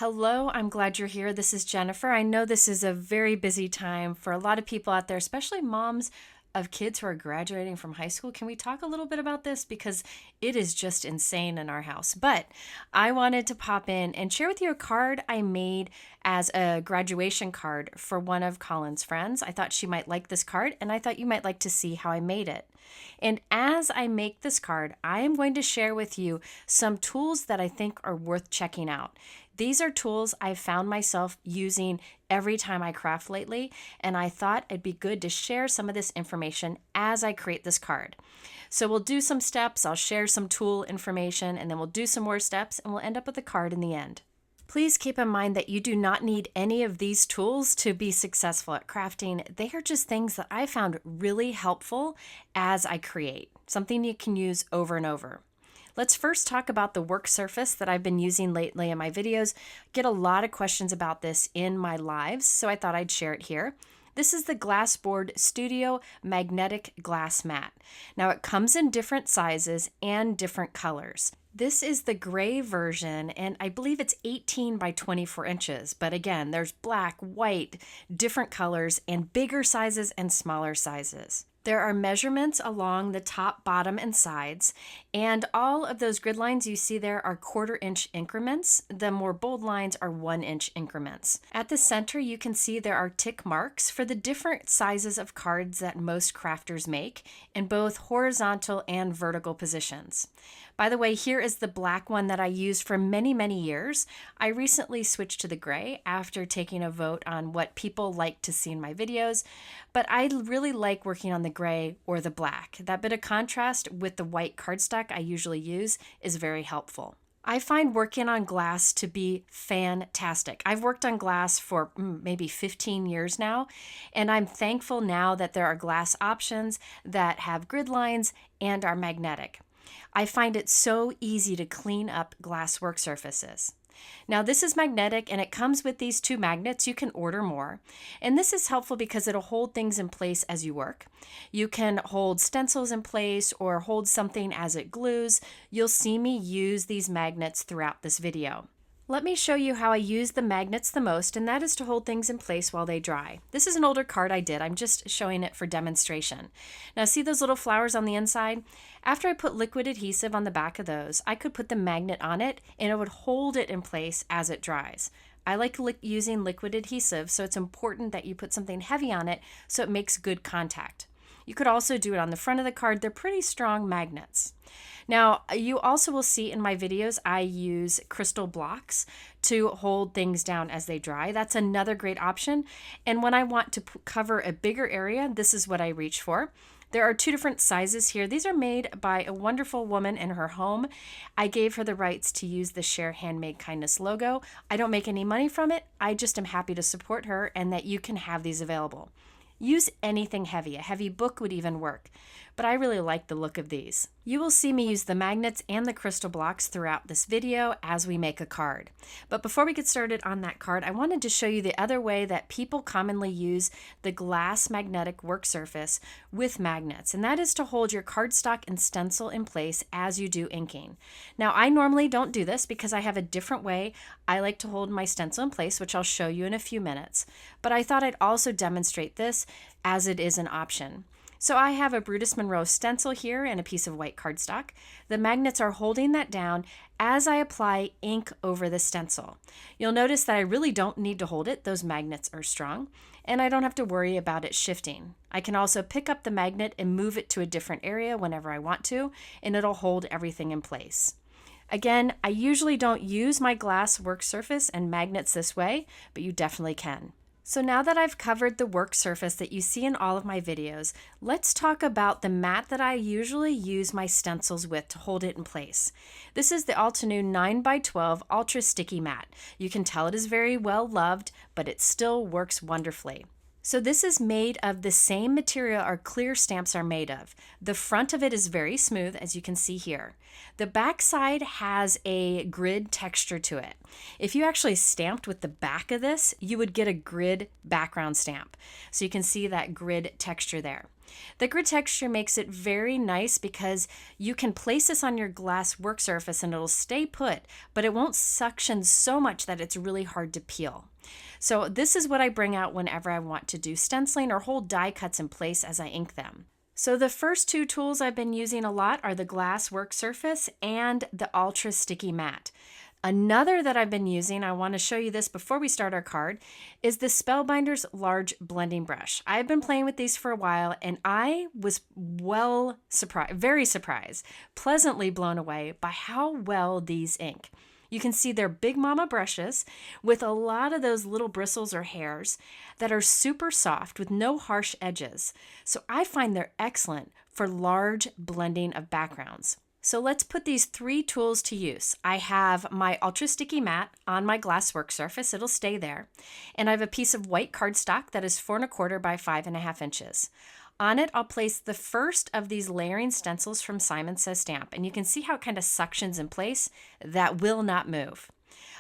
Hello, I'm glad you're here. This is Jennifer. I know this is a very busy time for a lot of people out there, especially moms of kids who are graduating from high school. Can we talk a little bit about this? Because it is just insane in our house. But I wanted to pop in and share with you a card I made as a graduation card for one of Colin's friends. I thought she might like this card, and I thought you might like to see how I made it. And as I make this card, I am going to share with you some tools that I think are worth checking out. These are tools I've found myself using every time I craft lately, and I thought it'd be good to share some of this information as I create this card. So we'll do some steps, I'll share some tool information, and then we'll do some more steps, and we'll end up with a card in the end. Please keep in mind that you do not need any of these tools to be successful at crafting. They are just things that I found really helpful as I create, something you can use over and over. Let's first talk about the work surface that I've been using lately in my videos. I get a lot of questions about this in my lives, so I thought I'd share it here. This is the Glassboard Studio Magnetic Glass Mat. Now it comes in different sizes and different colors. This is the gray version, and I believe it's 18 by 24 inches. But again, there's black, white, different colors, and bigger sizes and smaller sizes. There are measurements along the top, bottom, and sides, and all of those grid lines you see there are 1/4 inch increments. The more bold lines are 1 inch increments. At the center, you can see there are tick marks for the different sizes of cards that most crafters make in both horizontal and vertical positions. By the way, here is the black one that I used for many, many years. I recently switched to the gray after taking a vote on what people like to see in my videos, but I really like working on the gray or the black. That bit of contrast with the white cardstock I usually use is very helpful. I find working on glass to be fantastic. I've worked on glass for maybe 15 years now, and I'm thankful now that there are glass options that have grid lines and are magnetic. I find it so easy to clean up glass work surfaces. Now this is magnetic and it comes with these 2 magnets. You can order more. And this is helpful because it'll hold things in place as you work. You can hold stencils in place or hold something as it glues. You'll see me use these magnets throughout this video. Let me show you how I use the magnets the most, and that is to hold things in place while they dry. This is an older card I did. I'm just showing it for demonstration. Now see those little flowers on the inside? After I put liquid adhesive on the back of those, I could put the magnet on it and it would hold it in place as it dries. I like using liquid adhesive, so it's important that you put something heavy on it so it makes good contact. You could also do it on the front of the card. They're pretty strong magnets. Now, you also will see in my videos, I use crystal blocks to hold things down as they dry. That's another great option. And when I want to cover a bigger area, this is what I reach for. There are 2 different sizes here. These are made by a wonderful woman in her home. I gave her the rights to use the Share Handmade Kindness logo. I don't make any money from it. I just am happy to support her and that you can have these available. Use anything heavy. A heavy book would even work, but I really like the look of these. You will see me use the magnets and the crystal blocks throughout this video as we make a card. But before we get started on that card, I wanted to show you the other way that people commonly use the glass magnetic work surface with magnets, and that is to hold your cardstock and stencil in place as you do inking. Now, I normally don't do this because I have a different way I like to hold my stencil in place, which I'll show you in a few minutes, but I thought I'd also demonstrate this as it is an option. So I have a Brutus Monroe stencil here and a piece of white cardstock. The magnets are holding that down as I apply ink over the stencil. You'll notice that I really don't need to hold it. Those magnets are strong, and I don't have to worry about it shifting. I can also pick up the magnet and move it to a different area whenever I want to, and it'll hold everything in place. Again, I usually don't use my glass work surface and magnets this way, but you definitely can. So now that I've covered the work surface that you see in all of my videos, let's talk about the mat that I usually use my stencils with to hold it in place. This is the Altenew 9x12 Ultra Sticky Mat. You can tell it is very well loved, but it still works wonderfully. So this is made of the same material our clear stamps are made of. The front of it is very smooth, as you can see here. The back side has a grid texture to it. If you actually stamped with the back of this, you would get a grid background stamp. So you can see that grid texture there. The grid texture makes it very nice because you can place this on your glass work surface and it'll stay put, but it won't suction so much that it's really hard to peel. So this is what I bring out whenever I want to do stenciling or hold die cuts in place as I ink them. So the first two tools I've been using a lot are the glass work surface and the ultra sticky mat. Another that I've been using, I want to show you this before we start our card, is the Spellbinders large blending brush. I've been playing with these for a while and I was very surprised, pleasantly blown away by how well these ink. You can see they're big mama brushes with a lot of those little bristles or hairs that are super soft with no harsh edges. So I find they're excellent for large blending of backgrounds. So let's put these three tools to use. I have my ultra sticky mat on my glass work surface. It'll stay there. And I have a piece of white cardstock that is 4 1/4 by 5.5 inches. On it, I'll place the first of these layering stencils from Simon Says Stamp. And you can see how it kind of suctions in place. That will not move.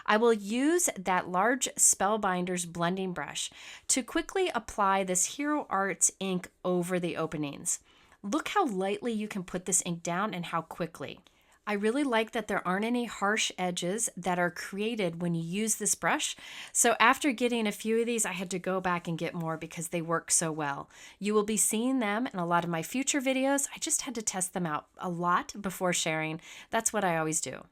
I will use that large Spellbinders blending brush to quickly apply this Hero Arts ink over the openings. Look how lightly you can put this ink down and how quickly. I really like that there aren't any harsh edges that are created when you use this brush. So after getting a few of these, I had to go back and get more because they work so well. You will be seeing them in a lot of my future videos. I just had to test them out a lot before sharing. That's what I always do.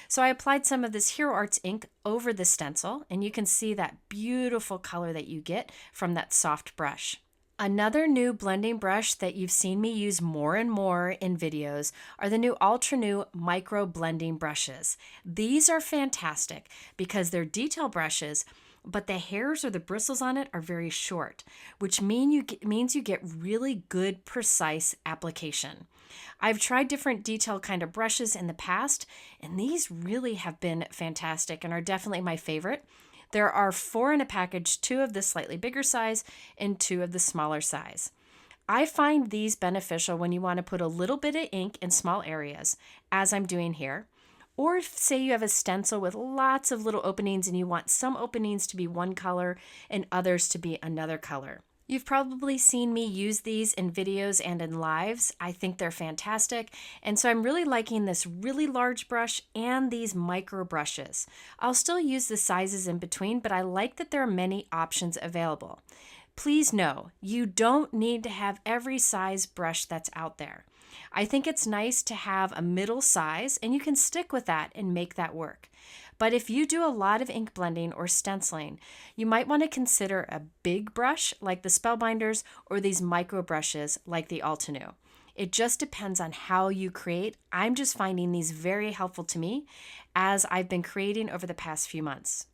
So I applied some of this Hero Arts ink over the stencil, and you can see that beautiful color that you get from that soft brush. Another new blending brush that you've seen me use more and more in videos are the new Altenew micro blending brushes. These are fantastic because they're detail brushes, but the hairs or the bristles on it are very short, which means you get really good, precise application. I've tried different detail kind of brushes in the past, and these really have been fantastic and are definitely my favorite. There are 4 in a package, 2 of the slightly bigger size and 2 of the smaller size. I find these beneficial when you want to put a little bit of ink in small areas, as I'm doing here. Or if, say, you have a stencil with lots of little openings and you want some openings to be one color and others to be another color. You've probably seen me use these in videos and in lives. I think they're fantastic. And so I'm really liking this really large brush and these micro brushes. I'll still use the sizes in between, but I like that there are many options available. Please know, you don't need to have every size brush that's out there. I think it's nice to have a middle size, and you can stick with that and make that work. But if you do a lot of ink blending or stenciling, you might want to consider a big brush like the Spellbinders or these micro brushes like the Altenew. It just depends on how you create. I'm just finding these very helpful to me as I've been creating over the past few months.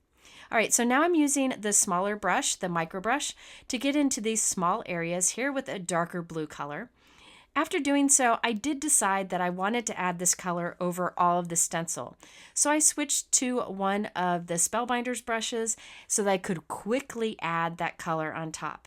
All right, so now I'm using the smaller brush, the micro brush, to get into these small areas here with a darker blue color. After doing so, I did decide that I wanted to add this color over all of the stencil. So I switched to one of the Spellbinders brushes so that I could quickly add that color on top.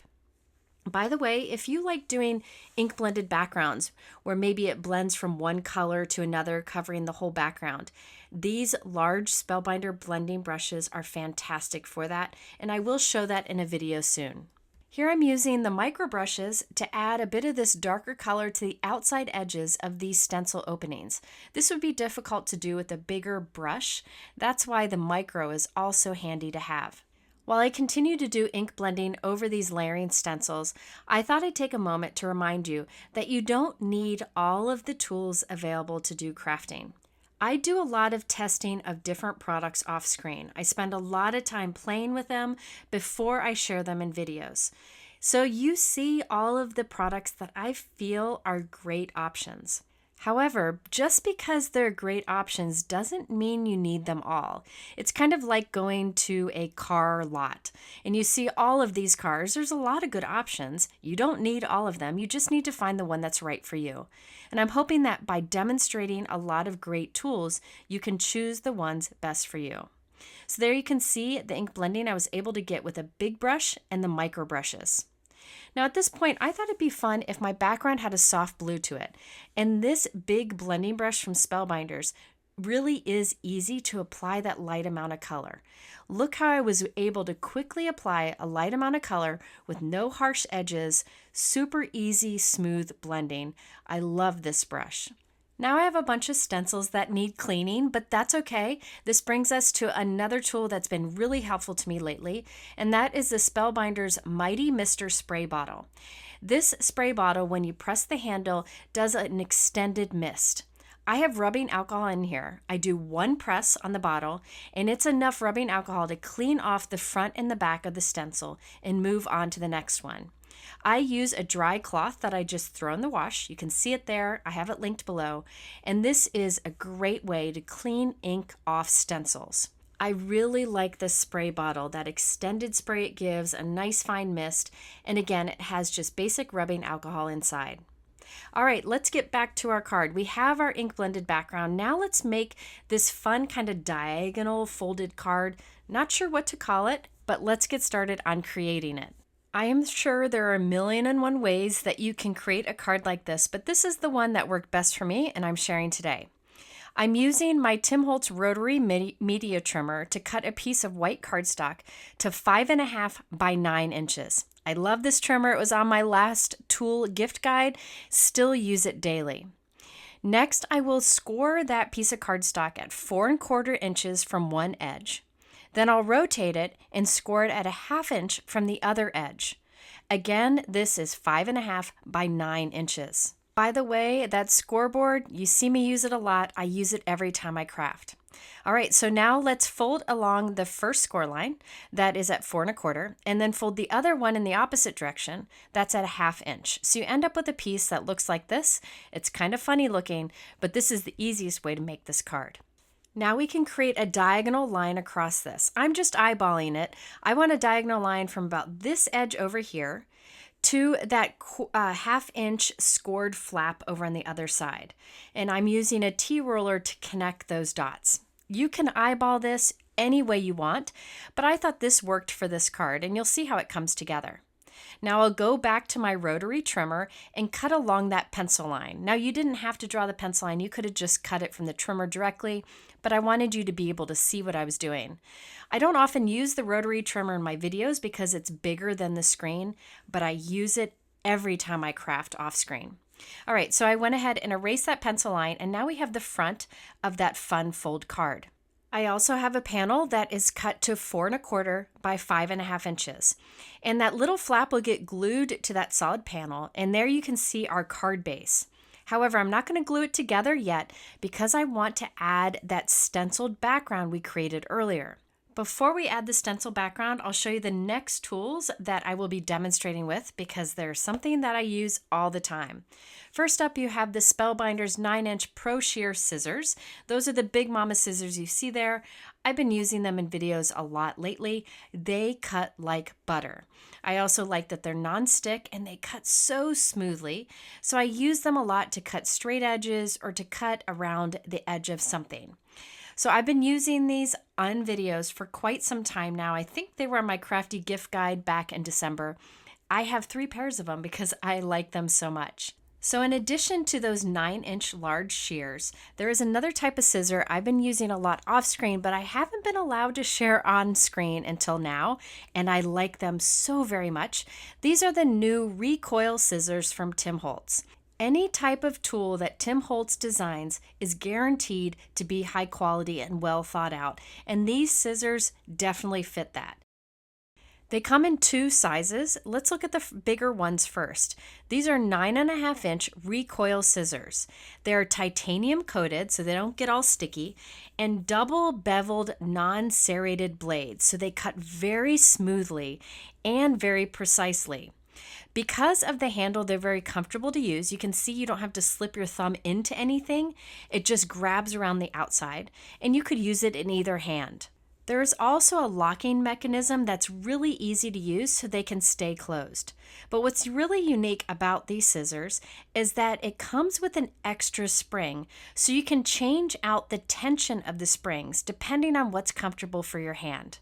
By the way, if you like doing ink blended backgrounds where maybe it blends from one color to another, covering the whole background, these large Spellbinder blending brushes are fantastic for that, and I will show that in a video soon. Here I'm using the micro brushes to add a bit of this darker color to the outside edges of these stencil openings. This would be difficult to do with a bigger brush. That's why the micro is also handy to have. While I continue to do ink blending over these layering stencils, I thought I'd take a moment to remind you that you don't need all of the tools available to do crafting. I do a lot of testing of different products off screen. I spend a lot of time playing with them before I share them in videos. So you see all of the products that I feel are great options. However, just because they're great options doesn't mean you need them all. It's kind of like going to a car lot and you see all of these cars. There's a lot of good options. You don't need all of them. You just need to find the one that's right for you. And I'm hoping that by demonstrating a lot of great tools, you can choose the ones best for you. So there you can see the ink blending I was able to get with a big brush and the micro brushes. Now at this point, I thought it'd be fun if my background had a soft blue to it. And this big blending brush from Spellbinders really is easy to apply that light amount of color. Look how I was able to quickly apply a light amount of color with no harsh edges, super easy, smooth blending. I love this brush. Now I have a bunch of stencils that need cleaning, but that's okay. This brings us to another tool that's been really helpful to me lately, and that is the Spellbinders Mighty Mister Spray Bottle. This spray bottle, when you press the handle, does an extended mist. I have rubbing alcohol in here. I do one press on the bottle, and it's enough rubbing alcohol to clean off the front and the back of the stencil and move on to the next one. I use a dry cloth that I just throw in the wash. You can see it there. I have it linked below. And this is a great way to clean ink off stencils. I really like this spray bottle, that extended spray it gives, a nice fine mist, and again, it has just basic rubbing alcohol inside. All right, let's get back to our card. We have our ink blended background. Now let's make this fun kind of diagonal folded card. Not sure what to call it, but let's get started on creating it. I am sure there are 1,000,001 ways that you can create a card like this, but this is the one that worked best for me and I'm sharing today. I'm using my Tim Holtz Rotary media trimmer to cut a piece of white cardstock to 5.5 by 9 inches. I love this trimmer. It was on my last tool gift guide. Still use it daily. Next, I will score that piece of cardstock at 4.25 inches from one edge. Then I'll rotate it and score it at 1/2 inch from the other edge. Again, this is 5.5 by 9 inches. By the way, that scoreboard, you see me use it a lot. I use it every time I craft. All right, so now let's fold along the first score line, that is at 4.25, and then fold the other one in the opposite direction, that's at 1/2 inch. So you end up with a piece that looks like this. It's kind of funny looking, but this is the easiest way to make this card. Now we can create a diagonal line across this. I'm just eyeballing it. I want a diagonal line from about this edge over here to that 1/2 inch scored flap over on the other side. And I'm using a T-roller to connect those dots. You can eyeball this any way you want, but I thought this worked for this card, and you'll see how it comes together. Now I'll go back to my rotary trimmer and cut along that pencil line. Now you didn't have to draw the pencil line. You could have just cut it from the trimmer directly, but I wanted you to be able to see what I was doing. I don't often use the rotary trimmer in my videos because it's bigger than the screen, but I use it every time I craft off screen. All right, so I went ahead and erased that pencil line, and now we have the front of that fun fold card. I also have a panel that is cut to 4.25 by 5.5 inches. And that little flap will get glued to that solid panel, and there you can see our card base. However, I'm not going to glue it together yet because I want to add that stenciled background we created earlier. Before we add the stencil background, I'll show you the next tools that I will be demonstrating with because they're something that I use all the time. First up, you have the Spellbinders 9-inch Pro Shear scissors. Those are the big mama scissors you see there. I've been using them in videos a lot lately. They cut like butter. I also like that they're non-stick and they cut so smoothly. So I use them a lot to cut straight edges or to cut around the edge of something. So I've been using these on videos for quite some time now. I think they were on my Crafty gift guide back in December. I have 3 pairs of them because I like them so much. So in addition to those 9-inch large shears, there is another type of scissor I've been using a lot off screen, but I haven't been allowed to share on screen until now, and I like them so very much. These are the new Recoil scissors from Tim Holtz. Any type of tool that Tim Holtz designs is guaranteed to be high quality and well thought out, and these scissors definitely fit that. They come in 2 sizes. Let's look at the bigger ones first. These are 9.5-inch Recoil scissors. They're titanium coated so they don't get all sticky, and double beveled non-serrated blades so they cut very smoothly and very precisely. Because of the handle, they're very comfortable to use. You can see you don't have to slip your thumb into anything. It just grabs around the outside, and you could use it in either hand. There is also a locking mechanism that's really easy to use so they can stay closed. But what's really unique about these scissors is that it comes with an extra spring, so you can change out the tension of the springs depending on what's comfortable for your hand.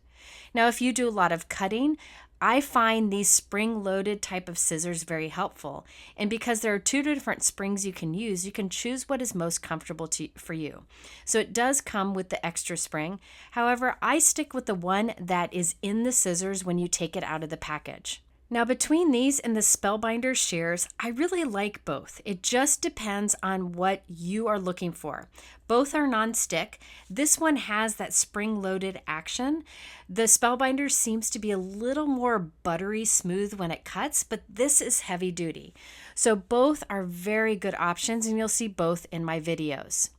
Now, if you do a lot of cutting, I find these spring-loaded type of scissors very helpful. And because there are two different springs you can use, you can choose what is most comfortable for you. So it does come with the extra spring. However, I stick with the one that is in the scissors when you take it out of the package. Now, between these and the Spellbinders shears, I really like both. It just depends on what you are looking for. Both are non-stick. This one has that spring-loaded action. The Spellbinders seems to be a little more buttery smooth when it cuts, but this is heavy duty. So both are very good options, and you'll see both in my videos.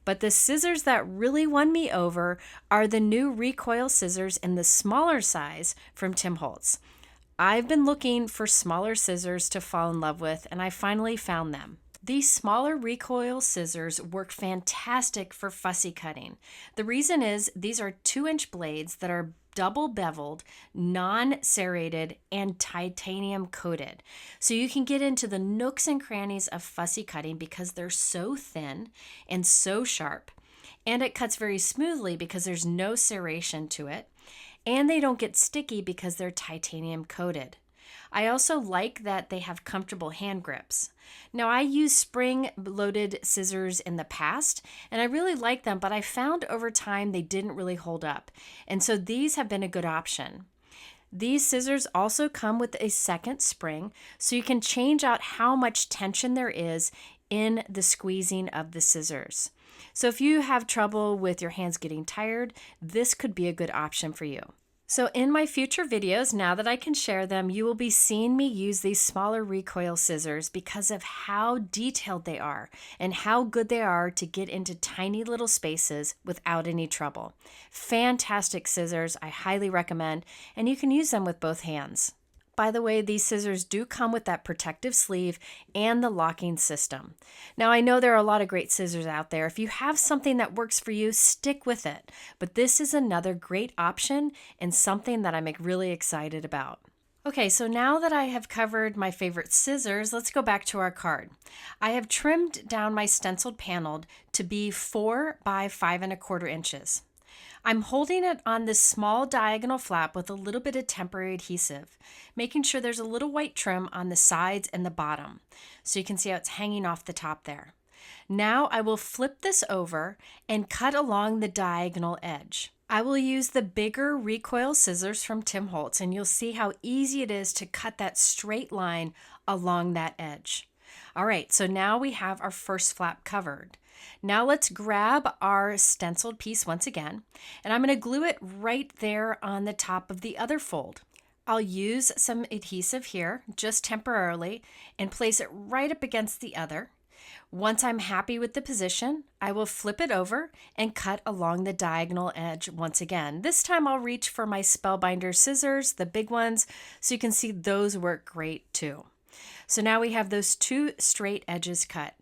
But the scissors that really won me over are the new Recoil scissors in the smaller size from Tim Holtz. I've been looking for smaller scissors to fall in love with, and I finally found them. These smaller Recoil scissors work fantastic for fussy cutting. The reason is these are 2-inch blades that are double beveled, non-serrated, and titanium coated. So you can get into the nooks and crannies of fussy cutting because they're so thin and so sharp. And it cuts very smoothly because there's no serration to it. And they don't get sticky because they're titanium coated. I also like that they have comfortable hand grips. Now, I used spring-loaded scissors in the past, and I really like them, but I found over time they didn't really hold up. And so these have been a good option. These scissors also come with a second spring, so you can change out how much tension there is in the squeezing of the scissors. So if you have trouble with your hands getting tired, this could be a good option for you. So in my future videos, now that I can share them, you will be seeing me use these smaller Recoil scissors because of how detailed they are and how good they are to get into tiny little spaces without any trouble. Fantastic scissors, I highly recommend, and you can use them with both hands. By the way, these scissors do come with that protective sleeve and the locking system. Now, I know there are a lot of great scissors out there. If you have something that works for you, stick with it. But this is another great option and something that I'm really excited about. Okay, so now that I have covered my favorite scissors, let's go back to our card. I have trimmed down my stenciled panel to be 4 by 5 1/4 inches. I'm holding it on this small diagonal flap with a little bit of temporary adhesive, making sure there's a little white trim on the sides and the bottom, so you can see how it's hanging off the top there. Now I will flip this over and cut along the diagonal edge. I will use the bigger Recoil scissors from Tim Holtz, and you'll see how easy it is to cut that straight line along that edge. All right, so now we have our first flap covered. Now let's grab our stenciled piece once again, and I'm going to glue it right there on the top of the other fold. I'll use some adhesive here, just temporarily, and place it right up against the other. Once I'm happy with the position, I will flip it over and cut along the diagonal edge once again. This time I'll reach for my Spellbinders scissors, the big ones, so you can see those work great too. So now we have those two straight edges cut.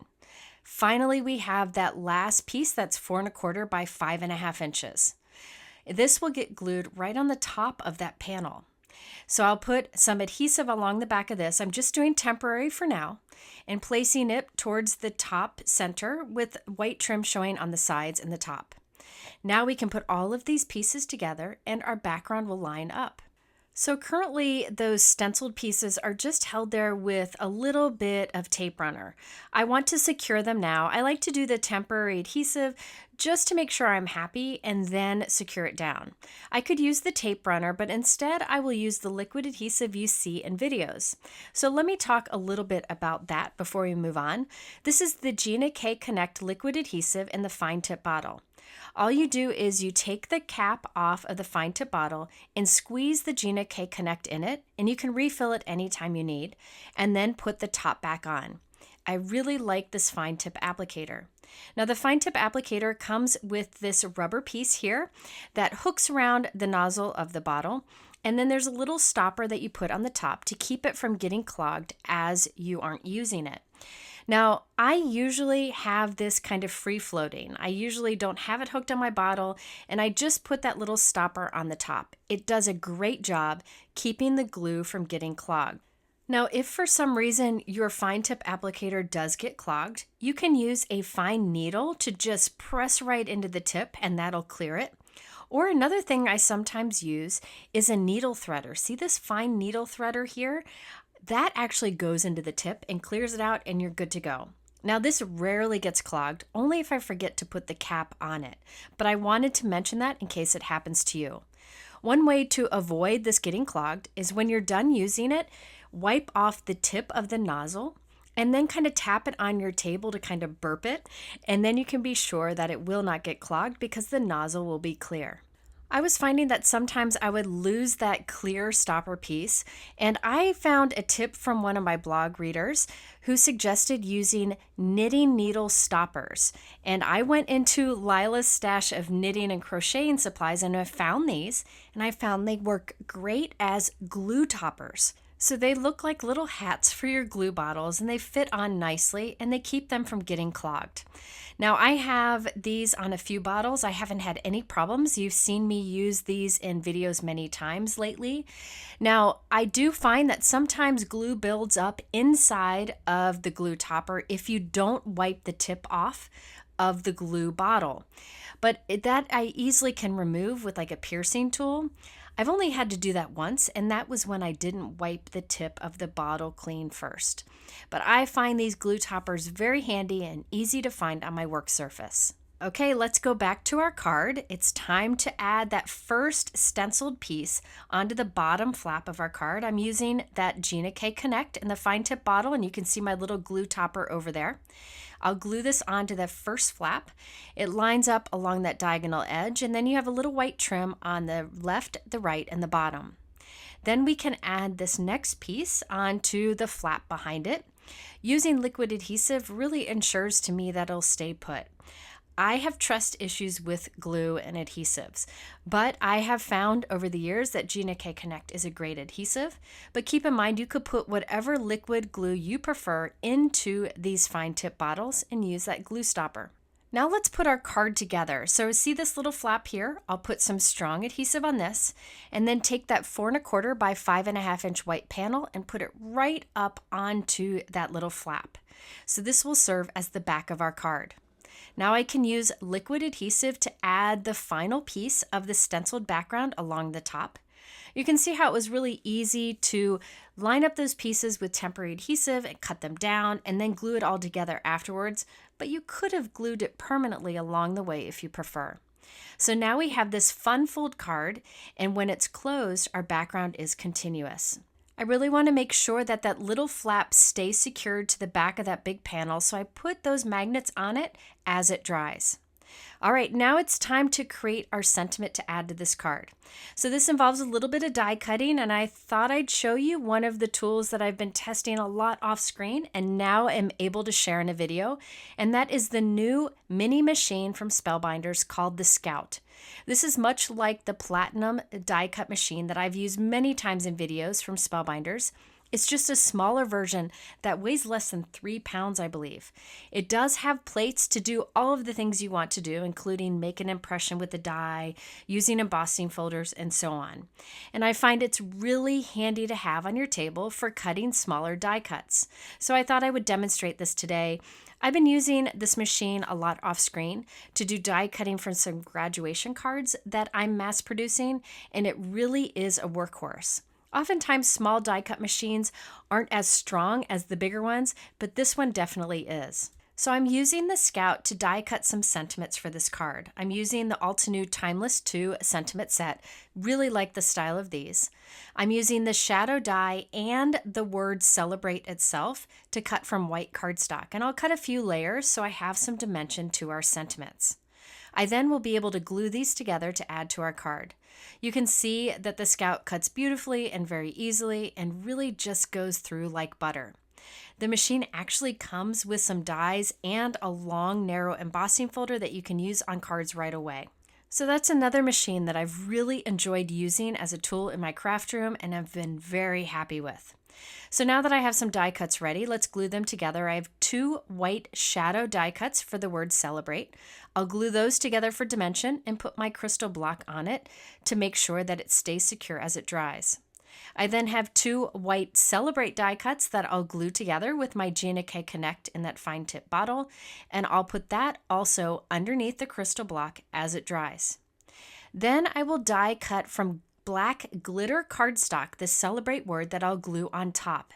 Finally, we have that last piece that's 4 1/4 by 5 1/2 inches. This will get glued right on the top of that panel. So I'll put some adhesive along the back of this. I'm just doing temporary for now and placing it towards the top center with white trim showing on the sides and the top. Now we can put all of these pieces together and our background will line up. So currently those stenciled pieces are just held there with a little bit of tape runner. I want to secure them now. I like to do the temporary adhesive just to make sure I'm happy and then secure it down. I could use the tape runner, but instead I will use the liquid adhesive you see in videos. So let me talk a little bit about that before we move on. This is the Gina K Connect liquid adhesive in the fine tip bottle. All you do is you take the cap off of the fine tip bottle and squeeze the Gina K Connect in it, and you can refill it anytime you need, and then put the top back on. I really like this fine tip applicator. Now the fine tip applicator comes with this rubber piece here that hooks around the nozzle of the bottle, and then there's a little stopper that you put on the top to keep it from getting clogged as you aren't using it. Now, I usually have this kind of free floating. I usually don't have it hooked on my bottle, and I just put that little stopper on the top. It does a great job keeping the glue from getting clogged. Now, if for some reason your fine tip applicator does get clogged, you can use a fine needle to just press right into the tip and that'll clear it. Or another thing I sometimes use is a needle threader. See this fine needle threader here? That actually goes into the tip and clears it out, and you're good to go. Now this rarely gets clogged, only if I forget to put the cap on it, but I wanted to mention that in case it happens to you. One way to avoid this getting clogged is when you're done using it, wipe off the tip of the nozzle and then kind of tap it on your table to kind of burp it, and then you can be sure that it will not get clogged because the nozzle will be clear. I was finding that sometimes I would lose that clear stopper piece, and I found a tip from one of my blog readers who suggested using knitting needle stoppers. And I went into Lila's stash of knitting and crocheting supplies and I found these, and I found they work great as glue toppers. So they look like little hats for your glue bottles, and they fit on nicely and they keep them from getting clogged. Now I have these on a few bottles. I haven't had any problems. You've seen me use these in videos many times lately. Now I do find that sometimes glue builds up inside of the glue topper if you don't wipe the tip off of the glue bottle. But that I easily can remove with like a piercing tool. I've only had to do that once, and that was when I didn't wipe the tip of the bottle clean first. But I find these glue toppers very handy and easy to find on my work surface. Okay, let's go back to our card. It's time to add that first stenciled piece onto the bottom flap of our card. I'm using that Gina K Connect in the fine tip bottle, and you can see my little glue topper over there. I'll glue this onto the first flap. It lines up along that diagonal edge, and then you have a little white trim on the left, the right, and the bottom. Then we can add this next piece onto the flap behind it. Using liquid adhesive really ensures to me that it'll stay put. I have trust issues with glue and adhesives, but I have found over the years that Gina K Connect is a great adhesive. But keep in mind, you could put whatever liquid glue you prefer into these fine tip bottles and use that glue stopper. Now let's put our card together. So see this little flap here? I'll put some strong adhesive on this and then take that 4 1/4 by 5.5 inch white panel and put it right up onto that little flap. So this will serve as the back of our card. Now I can use liquid adhesive to add the final piece of the stenciled background along the top. You can see how it was really easy to line up those pieces with temporary adhesive and cut them down and then glue it all together afterwards, but you could have glued it permanently along the way if you prefer. So now we have this fun fold card, and when it's closed, our background is continuous. I really want to make sure that that little flap stays secured to the back of that big panel, so I put those magnets on it as it dries. All right, now it's time to create our sentiment to add to this card. So this involves a little bit of die cutting, and I thought I'd show you one of the tools that I've been testing a lot off screen and now am able to share in a video, and that is the new mini machine from Spellbinders called the Scout. This is much like the Platinum die cut machine that I've used many times in videos from Spellbinders. It's just a smaller version that weighs less than 3 pounds, I believe. It does have plates to do all of the things you want to do, including make an impression with the die, using embossing folders, and so on. And I find it's really handy to have on your table for cutting smaller die cuts. So I thought I would demonstrate this today. I've been using this machine a lot off screen to do die cutting for some graduation cards that I'm mass producing, and it really is a workhorse. Oftentimes, small die cut machines aren't as strong as the bigger ones, but this one definitely is. So I'm using the Scout to die cut some sentiments for this card. I'm using the Altenew Timeless 2 sentiment set. Really like the style of these. I'm using the shadow die and the word celebrate itself to cut from white cardstock. And I'll cut a few layers so I have some dimension to our sentiments. I then will be able to glue these together to add to our card. You can see that the Scout cuts beautifully and very easily and really just goes through like butter. The machine actually comes with some dies and a long, narrow embossing folder that you can use on cards right away. So that's another machine that I've really enjoyed using as a tool in my craft room and have been very happy with. So now that I have some die cuts ready, let's glue them together. I have 2 white shadow die cuts for the word celebrate. I'll glue those together for dimension and put my crystal block on it to make sure that it stays secure as it dries. I then have 2 white celebrate die cuts that I'll glue together with my Gina K Connect in that fine tip bottle, and I'll put that also underneath the crystal block as it dries. Then I will die cut from black glitter cardstock the Celebrate word that I'll glue on top.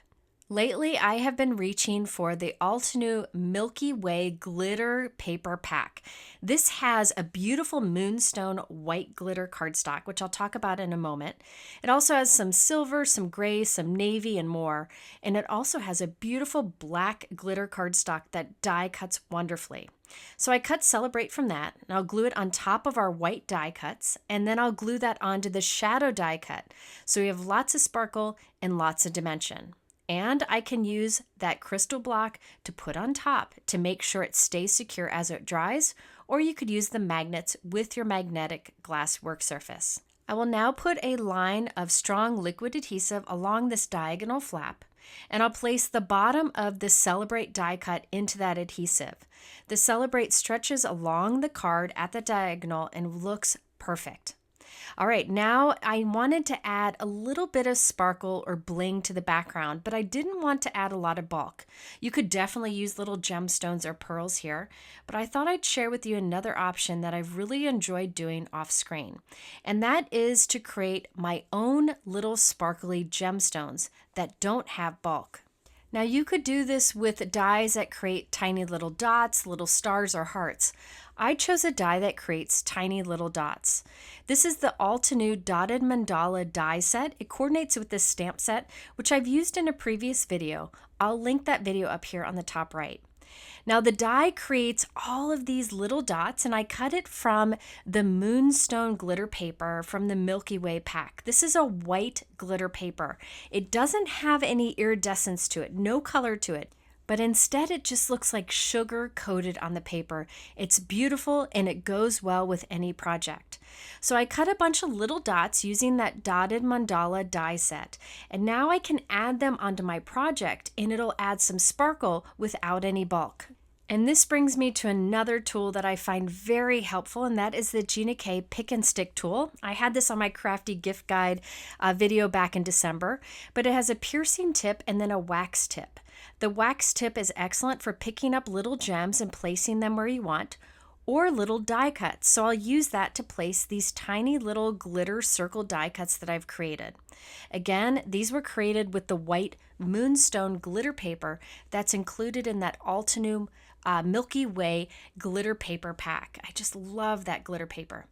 Lately, I have been reaching for the Altenew Milky Way glitter paper pack. This has a beautiful moonstone white glitter cardstock, which I'll talk about in a moment. It also has some silver, some gray, some navy, and more. And it also has a beautiful black glitter cardstock that die cuts wonderfully. So I cut Celebrate from that, and I'll glue it on top of our white die cuts, and then I'll glue that onto the shadow die cut. So we have lots of sparkle and lots of dimension. And I can use that crystal block to put on top to make sure it stays secure as it dries, or you could use the magnets with your magnetic glass work surface. I will now put a line of strong liquid adhesive along this diagonal flap, and I'll place the bottom of the Celebrate die cut into that adhesive. The Celebrate stretches along the card at the diagonal and looks perfect. All right, now I wanted to add a little bit of sparkle or bling to the background, but I didn't want to add a lot of bulk. You could definitely use little gemstones or pearls here, but I thought I'd share with you another option that I've really enjoyed doing off screen, and that is to create my own little sparkly gemstones that don't have bulk. Now you could do this with dies that create tiny little dots, little stars, or hearts. I chose a die that creates tiny little dots. This is the Altenew Dotted Mandala die set. It coordinates with this stamp set, which I've used in a previous video. I'll link that video up here on the top right. Now the die creates all of these little dots, and I cut it from the Moonstone glitter paper from the Milky Way pack. This is a white glitter paper. It doesn't have any iridescence to it, no color to it, but instead it just looks like sugar coated on the paper. It's beautiful and it goes well with any project. So I cut a bunch of little dots using that Dotted Mandala die set, and now I can add them onto my project and it'll add some sparkle without any bulk. And this brings me to another tool that I find very helpful, and that is the Gina Pick and Stick tool. I had this on my Crafty gift guide video back in December, but it has a piercing tip and then a wax tip. The wax tip is excellent for picking up little gems and placing them where you want, or little die cuts. So I'll use that to place these tiny little glitter circle die cuts that I've created. Again, these were created with the white Moonstone glitter paper that's included in that Altenew Milky Way glitter paper pack. I just love that glitter paper.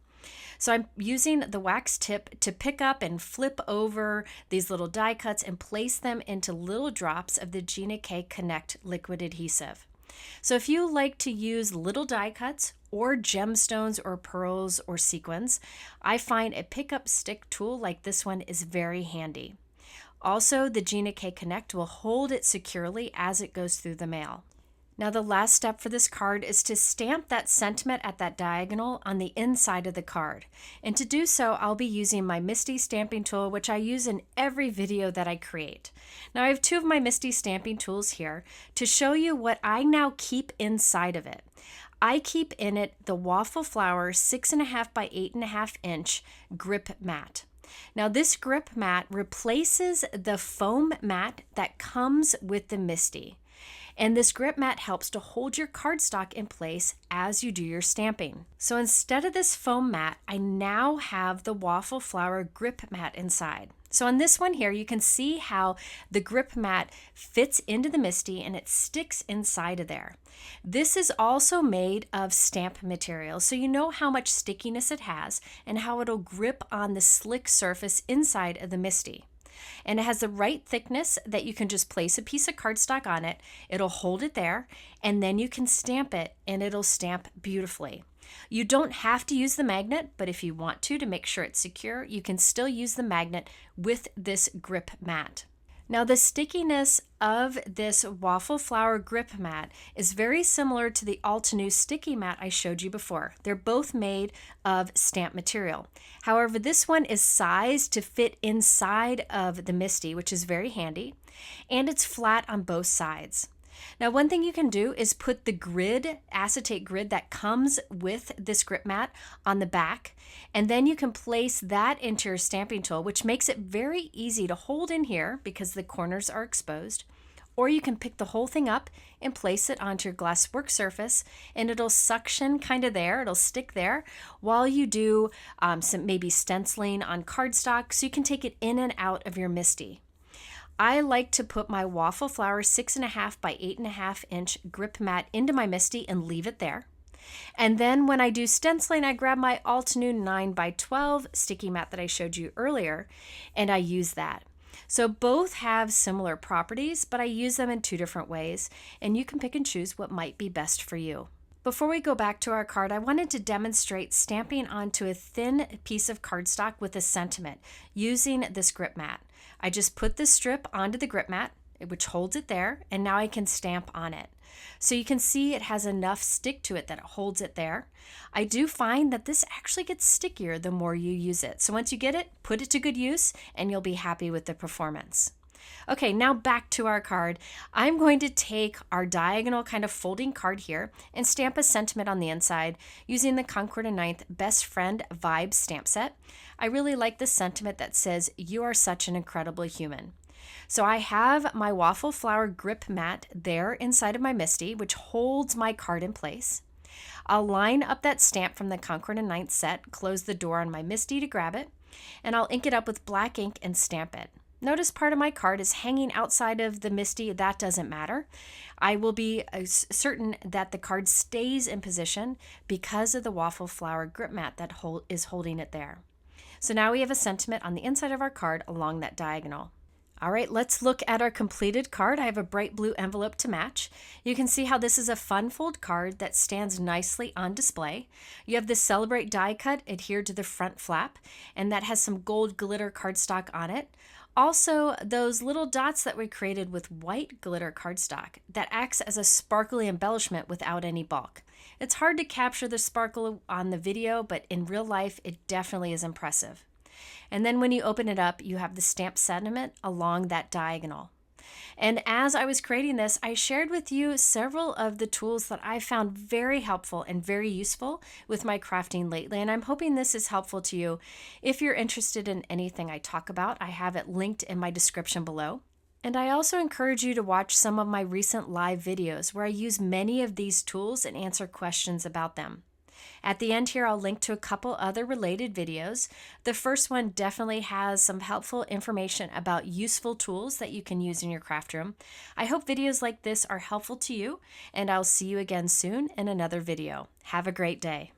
So I'm using the wax tip to pick up and flip over these little die cuts and place them into little drops of the Gina Connect liquid adhesive. So if you like to use little die cuts or gemstones or pearls or sequins, I find a pick up stick tool like this one is very handy. Also, the Gina Connect will hold it securely as it goes through the mail. Now the last step for this card is to stamp that sentiment at that diagonal on the inside of the card. And to do so, I'll be using my Misti stamping tool, which I use in every video that I create. Now I have two of my Misti stamping tools here to show you what I now keep inside of it. I keep in it the Waffle Flower 6.5 by 8.5 inch grip mat. Now this grip mat replaces the foam mat that comes with the Misti. And this grip mat helps to hold your cardstock in place as you do your stamping. So instead of this foam mat, I now have the Waffle Flower grip mat inside. So on this one here, you can see how the grip mat fits into the Misti and it sticks inside of there. This is also made of stamp material, so you know how much stickiness it has and how it'll grip on the slick surface inside of the Misti. And it has the right thickness that you can just place a piece of cardstock on it. It'll hold it there, and then you can stamp it, and it'll stamp beautifully. You don't have to use the magnet, but if you want to make sure it's secure, you can still use the magnet with this grip mat. Now the stickiness of this Waffle Flower grip mat is very similar to the Altenew sticky mat I showed you before. They're both made of stamp material. However, this one is sized to fit inside of the Misti, which is very handy, and it's flat on both sides. Now, one thing you can do is put the grid, acetate grid that comes with this grip mat on the back, and then you can place that into your stamping tool, which makes it very easy to hold in here because the corners are exposed. Or you can pick the whole thing up and place it onto your glass work surface, and it'll suction kind of there, it'll stick there while you do some maybe stenciling on cardstock, so you can take it in and out of your Misti. I like to put my Waffle Flower 6.5 by 8.5 inch grip mat into my Misti and leave it there. And then when I do stenciling, I grab my Altenew 9 by 12 sticky mat that I showed you earlier, and I use that. So both have similar properties, but I use them in 2 different ways, and you can pick and choose what might be best for you. Before we go back to our card, I wanted to demonstrate stamping onto a thin piece of cardstock with a sentiment using this grip mat. I just put this strip onto the grip mat, which holds it there, and now I can stamp on it. So you can see it has enough stick to it that it holds it there. I do find that this actually gets stickier the more you use it. So once you get it, put it to good use, and you'll be happy with the performance. Okay, now back to our card. I'm going to take our diagonal kind of folding card here and stamp a sentiment on the inside using the Concord & Ninth Best Friend Vibe stamp set. I really like the sentiment that says, "You are such an incredible human." So I have my Waffle Flower grip mat there inside of my Misti, which holds my card in place. I'll line up that stamp from the Concord & Ninth set, close the door on my Misti to grab it, and I'll ink it up with black ink and stamp it. Notice part of my card is hanging outside of the Misti. That doesn't matter. I will be certain that the card stays in position because of the Waffle Flower grip mat that is holding it there. So now we have a sentiment on the inside of our card along that diagonal. All right, let's look at our completed card. I have a bright blue envelope to match. You can see how this is a fun fold card that stands nicely on display. You have the Celebrate die cut adhered to the front flap, and that has some gold glitter cardstock on it. Also, those little dots that we created with white glitter cardstock that acts as a sparkly embellishment without any bulk. It's hard to capture the sparkle on the video, but in real life, it definitely is impressive. And then when you open it up, you have the stamp sentiment along that diagonal. And as I was creating this, I shared with you several of the tools that I found very helpful and very useful with my crafting lately. And I'm hoping this is helpful to you. If you're interested in anything I talk about, I have it linked in my description below. And I also encourage you to watch some of my recent live videos where I use many of these tools and answer questions about them. At the end here, I'll link to a couple other related videos. The first one definitely has some helpful information about useful tools that you can use in your craft room. I hope videos like this are helpful to you, and I'll see you again soon in another video. Have a great day.